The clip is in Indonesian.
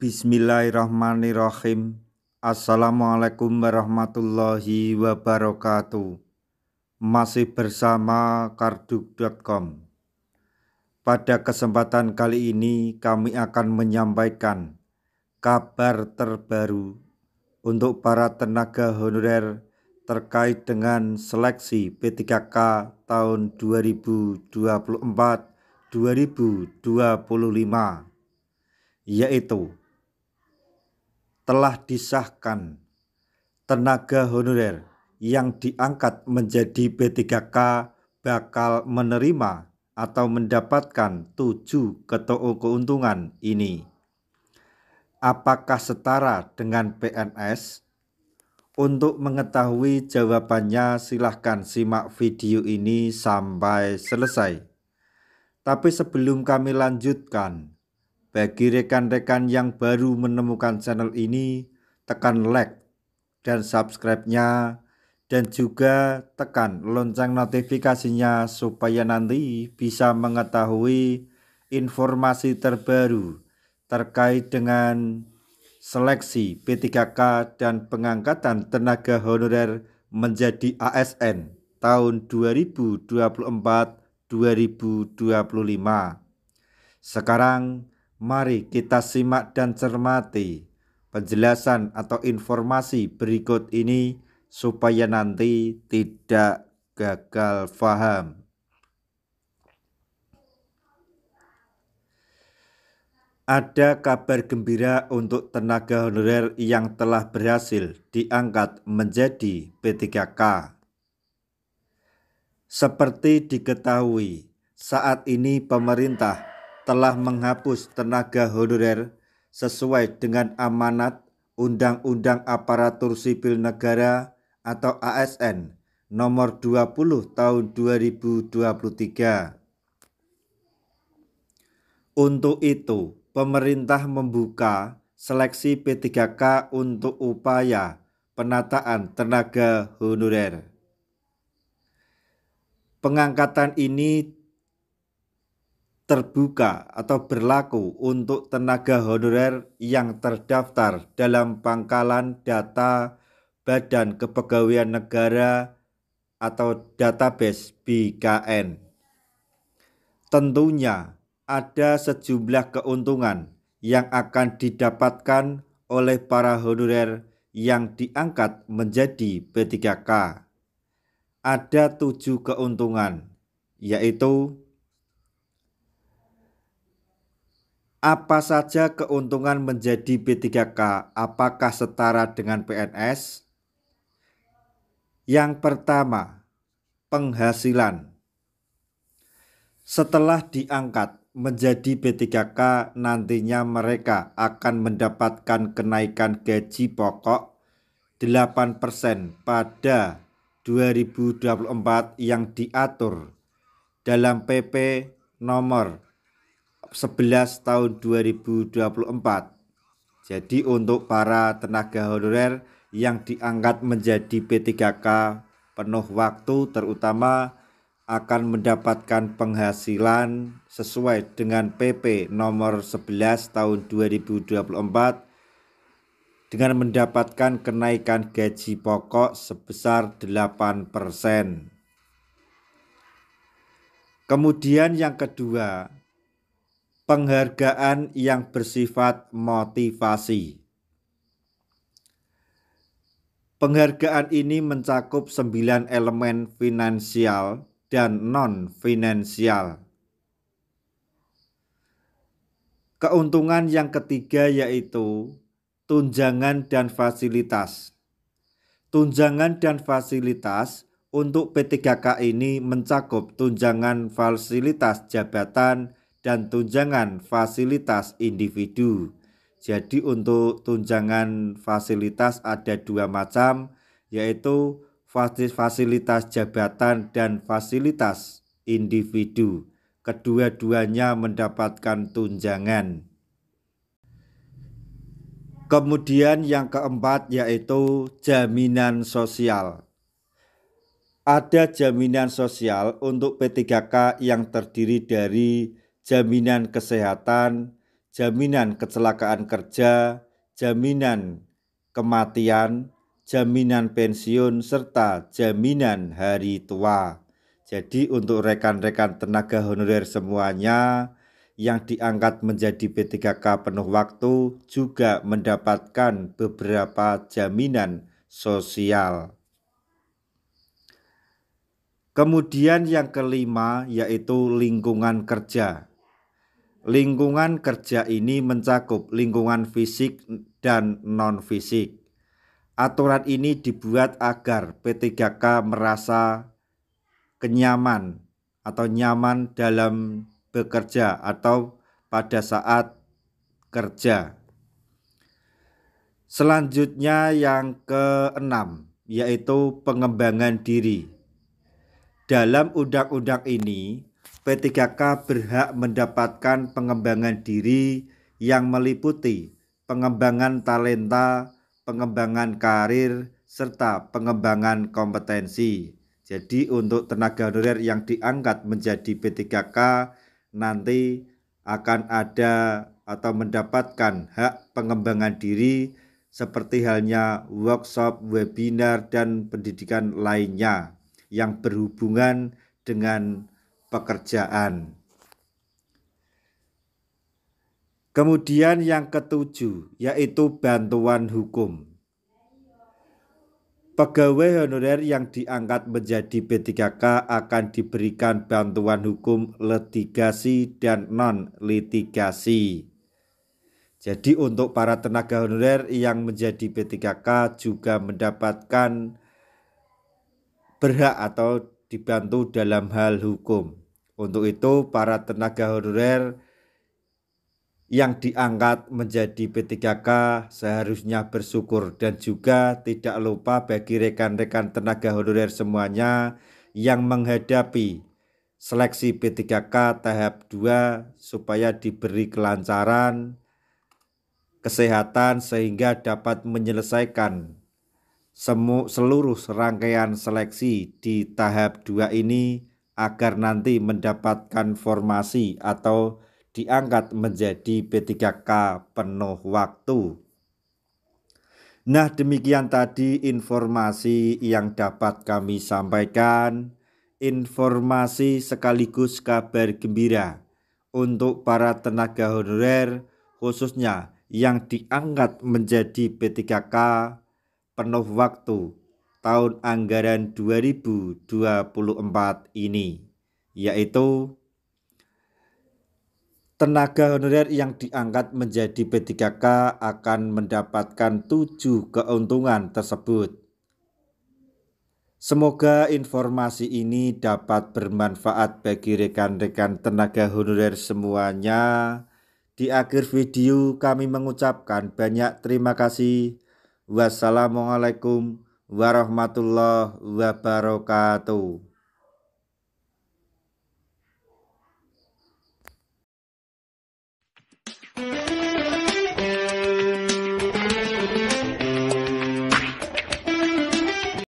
Bismillahirrahmanirrahim. Assalamualaikum warahmatullahi wabarakatuh. Masih bersama karduk.com. Pada kesempatan kali ini kami akan menyampaikan kabar terbaru untuk para tenaga honorer terkait dengan seleksi P3K tahun 2024-2025, yaitu telah disahkan tenaga honorer yang diangkat menjadi P3K bakal menerima atau mendapatkan 7 keuntungan ini. Apakah setara dengan PNS? Untuk mengetahui jawabannya silahkan simak video ini sampai selesai. Tapi sebelum kami lanjutkan, bagi rekan-rekan yang baru menemukan channel ini, tekan like dan subscribe-nya, dan juga tekan lonceng notifikasinya supaya nanti bisa mengetahui informasi terbaru terkait dengan seleksi P3K dan pengangkatan tenaga honorer menjadi ASN tahun 2024-2025. Sekarang mari kita simak dan cermati penjelasan atau informasi berikut ini supaya nanti tidak gagal paham. Ada kabar gembira untuk tenaga honorer yang telah berhasil diangkat menjadi P3K. Seperti diketahui, saat ini pemerintah telah menghapus tenaga honorer sesuai dengan amanat Undang-Undang Aparatur Sipil Negara atau ASN nomor 20 tahun 2023. Untuk itu, pemerintah membuka seleksi P3K untuk upaya penataan tenaga honorer. Pengangkatan ini terbuka atau berlaku untuk tenaga honorer yang terdaftar dalam pangkalan data Badan Kepegawaian Negara atau database BKN. Tentunya ada sejumlah keuntungan yang akan didapatkan oleh para honorer yang diangkat menjadi P3K. Ada 7 keuntungan, yaitu apa saja keuntungan menjadi P3K? Apakah setara dengan PNS? Yang pertama, penghasilan. Setelah diangkat menjadi P3K, nantinya mereka akan mendapatkan kenaikan gaji pokok 8% pada 2024 yang diatur dalam PP nomor 11 tahun 2024. Jadi untuk para tenaga honorer yang diangkat menjadi P3K penuh waktu terutama akan mendapatkan penghasilan sesuai dengan PP nomor 11 tahun 2024 dengan mendapatkan kenaikan gaji pokok sebesar 8%. Kemudian yang kedua, penghargaan yang bersifat motivasi. Penghargaan ini mencakup 9 elemen finansial dan non-finansial. Keuntungan yang ketiga yaitu tunjangan dan fasilitas. Tunjangan dan fasilitas untuk P3K ini mencakup tunjangan fasilitas jabatan dan tunjangan fasilitas individu. Jadi untuk tunjangan fasilitas ada 2 macam, yaitu fasilitas jabatan dan fasilitas individu. Kedua-duanya mendapatkan tunjangan. Kemudian yang keempat yaitu jaminan sosial. Ada jaminan sosial untuk P3K yang terdiri dari jaminan kesehatan, jaminan kecelakaan kerja, jaminan kematian, jaminan pensiun, serta jaminan hari tua. Jadi untuk rekan-rekan tenaga honorer semuanya yang diangkat menjadi P3K penuh waktu juga mendapatkan beberapa jaminan sosial. Kemudian yang kelima yaitu lingkungan kerja. Lingkungan kerja ini mencakup lingkungan fisik dan non-fisik. Aturan ini dibuat agar P3K merasa nyaman dalam bekerja atau pada saat kerja. Selanjutnya yang keenam yaitu pengembangan diri. Dalam undang-undang ini, P3K berhak mendapatkan pengembangan diri yang meliputi pengembangan talenta, pengembangan karir, serta pengembangan kompetensi. Jadi untuk tenaga honorer yang diangkat menjadi P3K nanti akan ada atau mendapatkan hak pengembangan diri seperti halnya workshop, webinar, dan pendidikan lainnya yang berhubungan dengan pekerjaan. Kemudian yang ketujuh yaitu bantuan hukum. Pegawai honorer yang diangkat menjadi P3K akan diberikan bantuan hukum litigasi dan non-litigasi. Jadi untuk para tenaga honorer yang menjadi P3K juga mendapatkan berhak atau dibantu dalam hal hukum. Untuk itu para tenaga honorer yang diangkat menjadi P3K seharusnya bersyukur, dan juga tidak lupa bagi rekan-rekan tenaga honorer semuanya yang menghadapi seleksi P3K tahap 2 supaya diberi kelancaran kesehatan sehingga dapat menyelesaikan seluruh rangkaian seleksi di tahap 2 ini agar nanti mendapatkan formasi atau diangkat menjadi P3K penuh waktu. Nah, demikian tadi informasi yang dapat kami sampaikan, informasi sekaligus kabar gembira untuk para tenaga honorer khususnya yang diangkat menjadi P3K penuh waktu tahun anggaran 2024 ini, yaitu tenaga honorer yang diangkat menjadi P3K akan mendapatkan 7 keuntungan tersebut. Semoga informasi ini dapat bermanfaat bagi rekan-rekan tenaga honorer semuanya. Di akhir video kami mengucapkan banyak terima kasih. Wassalamualaikum warahmatullahi wabarakatuh.